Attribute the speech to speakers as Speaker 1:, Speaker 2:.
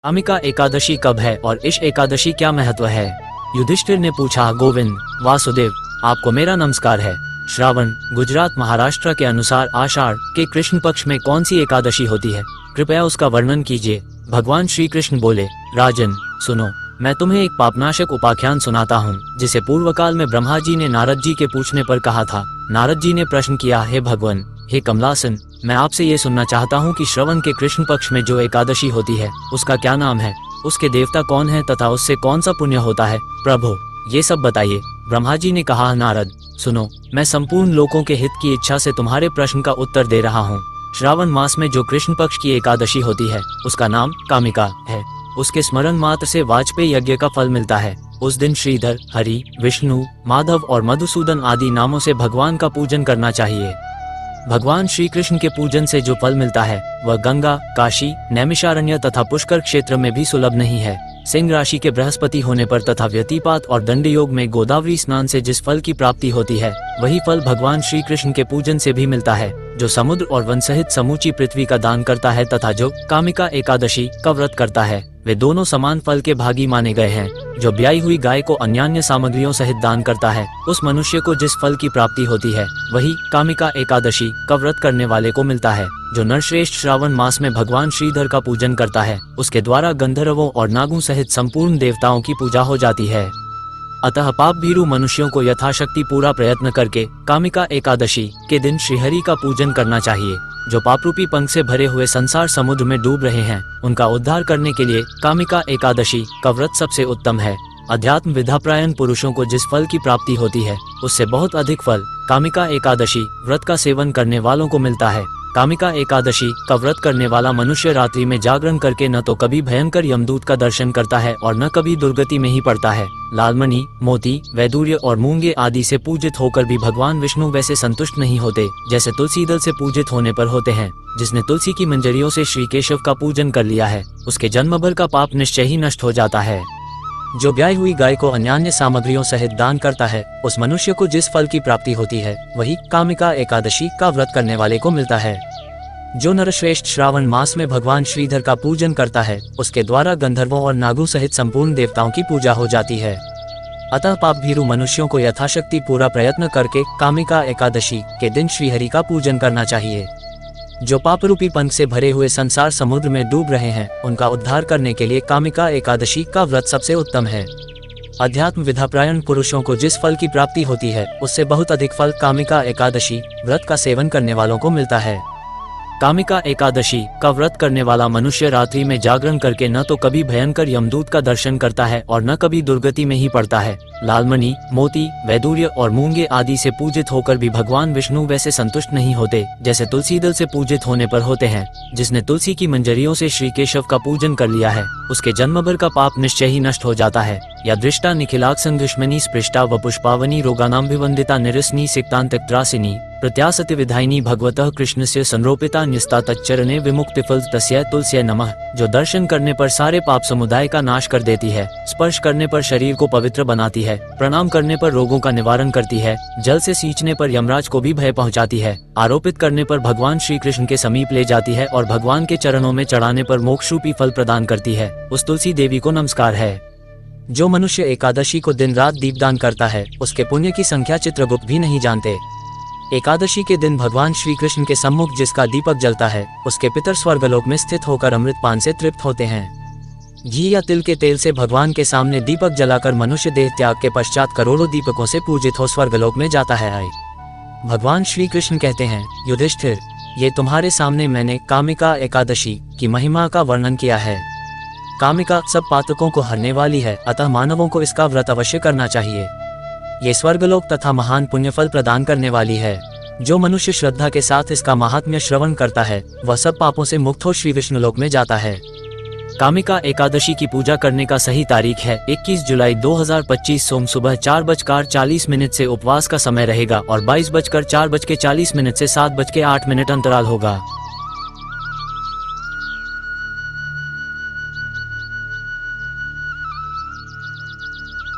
Speaker 1: कामिका एकादशी कब है और इस एकादशी क्या महत्व है? युधिष्ठिर ने पूछा। गोविंद वासुदेव, आपको मेरा नमस्कार है। श्रावण गुजरात महाराष्ट्र के अनुसार आषाढ़ के कृष्ण पक्ष में कौन सी एकादशी होती है? कृपया उसका वर्णन कीजिए। भगवान श्री कृष्ण बोले, राजन सुनो, मैं तुम्हें एक पापनाशक उपाख्यान सुनाता हूँ, जिसे पूर्व काल में ब्रह्मा जी ने नारद जी के पूछने पर कहा था। नारद जी ने प्रश्न किया, हे भगवान, हे कमलासन, मैं आपसे ये सुनना चाहता हूँ कि श्रवण के कृष्ण पक्ष में जो एकादशी होती है उसका क्या नाम है, उसके देवता कौन है तथा उससे कौन सा पुण्य होता है? प्रभु ये सब बताइए। ब्रह्मा जी ने कहा, नारद सुनो, मैं संपूर्ण लोगों के हित की इच्छा से तुम्हारे प्रश्न का उत्तर दे रहा हूँ। श्रावण मास में जो कृष्ण पक्ष की एकादशी होती है उसका नाम कामिका है। उसके स्मरण मात्र से वाजपेयी यज्ञ का फल मिलता है। उस दिन श्रीधर, हरि, विष्णु, माधव और मधुसूदन आदि नामों से भगवान का पूजन करना चाहिए। भगवान श्री कृष्ण के पूजन से जो फल मिलता है वह गंगा, काशी, नैमिषारण्य तथा पुष्कर क्षेत्र में भी सुलभ नहीं है। सिंह राशि के बृहस्पति होने पर तथा व्यतिपात और दंड योग में गोदावरी स्नान से जिस फल की प्राप्ति होती है वही फल भगवान श्री कृष्ण के पूजन से भी मिलता है। जो समुद्र और वन सहित समूची पृथ्वी का दान करता है तथा जो कामिका एकादशी का व्रत करता है वे दोनों समान फल के भागी माने गए हैं। जो ब्याई हुई गाय को अन्यान्य सामग्रियों सहित दान करता है उस मनुष्य को जिस फल की प्राप्ति होती है वही कामिका एकादशी का व्रत करने वाले को मिलता है। जो नरश्रेष्ठ श्रावण मास में भगवान श्रीधर का पूजन करता है उसके द्वारा गंधर्वों और नागों सहित संपूर्ण देवताओं की पूजा हो जाती है। अतः पाप भीरु मनुष्यों को यथाशक्ति पूरा प्रयत्न करके कामिका एकादशी के दिन श्रीहरि का पूजन करना चाहिए। जो पापरूपी पंख से भरे हुए संसार समुद्र में डूब रहे हैं उनका उद्धार करने के लिए कामिका एकादशी का व्रत सबसे उत्तम है। अध्यात्म विद्यापरायण पुरुषों को जिस फल की प्राप्ति होती है उससे बहुत अधिक फल कामिका एकादशी व्रत का सेवन करने वालों को मिलता है। कामिका एकादशी का व्रत करने वाला मनुष्य रात्रि में जागरण करके न तो कभी भयंकर यमदूत का दर्शन करता है और न कभी दुर्गति में ही पड़ता है। लालमणि, मोती, वैदूर्य और मूंगे आदि से पूजित होकर भी भगवान विष्णु वैसे संतुष्ट नहीं होते जैसे तुलसी दल से पूजित होने पर होते हैं। जिसने तुलसी की मंजरियों से श्री केशव का पूजन कर लिया है उसके जन्म भर का पाप निश्चय ही नष्ट हो जाता है। जो ब्याई हुई गाय को अन्यान्य सामग्रियों सहित दान करता है उस मनुष्य को जिस फल की प्राप्ति होती है वही कामिका एकादशी का व्रत करने वाले को मिलता है। जो नरश्रेष्ठ श्रावण मास में भगवान श्रीधर का पूजन करता है उसके द्वारा गंधर्वों और नागों सहित संपूर्ण देवताओं की पूजा हो जाती है। अतः पाप भीरु मनुष्यों को यथाशक्ति पूरा प्रयत्न करके कामिका एकादशी के दिन श्रीहरि का पूजन करना चाहिए। जो पापरूपी पंख से भरे हुए संसार समुद्र में डूब रहे हैं उनका उद्धार करने के लिए कामिका एकादशी का व्रत सबसे उत्तम है। अध्यात्म विद्यापरायण पुरुषों को जिस फल की प्राप्ति होती है उससे बहुत अधिक फल कामिका एकादशी व्रत का सेवन करने वालों को मिलता है। कामिका एकादशी का व्रत करने वाला मनुष्य रात्रि में जागरण करके न तो कभी भयंकर यमदूत का दर्शन करता है और न कभी दुर्गति में ही पड़ता है। लालमणि, मोती, वैदूर्य और मूंगे आदि से पूजित होकर भी भगवान विष्णु वैसे संतुष्ट नहीं होते जैसे तुलसी दल से पूजित होने पर होते हैं। जिसने तुलसी की मंजरियों से श्री केशव का पूजन कर लिया है उसके जन्म भर का पाप निश्चय ही नष्ट हो जाता है। या दृष्टा निखिलाक्सं दुष्मनी स्पृष्टा व पुष्पावनी रोगानाभिवंदिता निरसनी सिक्तांतक्त्रासिनी प्रत्यासति विधायिनी भगवतः कृष्णस्य संरोपिता न्यस्ता तच्चरणे विमुक्तिफल तस्यै तुलस्यै नमः। जो दर्शन करने पर सारे पाप समुदाय का नाश कर देती है, स्पर्श करने पर शरीर को पवित्र बनाती है, प्रणाम करने पर रोगों का निवारण करती है, जल से सींचने पर यमराज को भी भय पहुंचाती है, आरोपित करने पर भगवान श्री कृष्ण के समीप ले जाती है और भगवान के चरणों में चढ़ाने पर मोक्षरूपी फल प्रदान करती है, उस तुलसी देवी को नमस्कार है। जो मनुष्य एकादशी को दिन रात दीपदान करता है उसके पुण्य की संख्या चित्रगुप्त भी नहीं जानते। एकादशी के दिन भगवान श्री कृष्ण के सम्मुख जिसका दीपक जलता है उसके पितर स्वर्गलोक में स्थित होकर अमृतपान से तृप्त होते हैं। घी या तिल के तेल से भगवान के सामने दीपक जलाकर मनुष्य देह त्याग के पश्चात करोड़ों दीपकों से पूजित हो स्वर्गलोक में जाता है। भगवान श्री कृष्ण कहते हैं, युधिष्ठिर, ये तुम्हारे सामने मैंने कामिका एकादशी की महिमा का वर्णन किया है। कामिका सब पातकों को हरने वाली है, अतः मानवों को इसका व्रत अवश्य करना चाहिए। ये स्वर्गलोक तथा महान पुण्यफल प्रदान करने वाली है। जो मनुष्य श्रद्धा के साथ इसका महात्म्य श्रवण करता है वह सब पापों से मुक्त हो श्री विष्णुलोक में जाता है। कामिका एकादशी की पूजा करने का सही तारीख है 21 जुलाई 2025 सोम सुबह 4:40 से उपवास का समय रहेगा और 22:04 से 7:08 अंतराल होगा।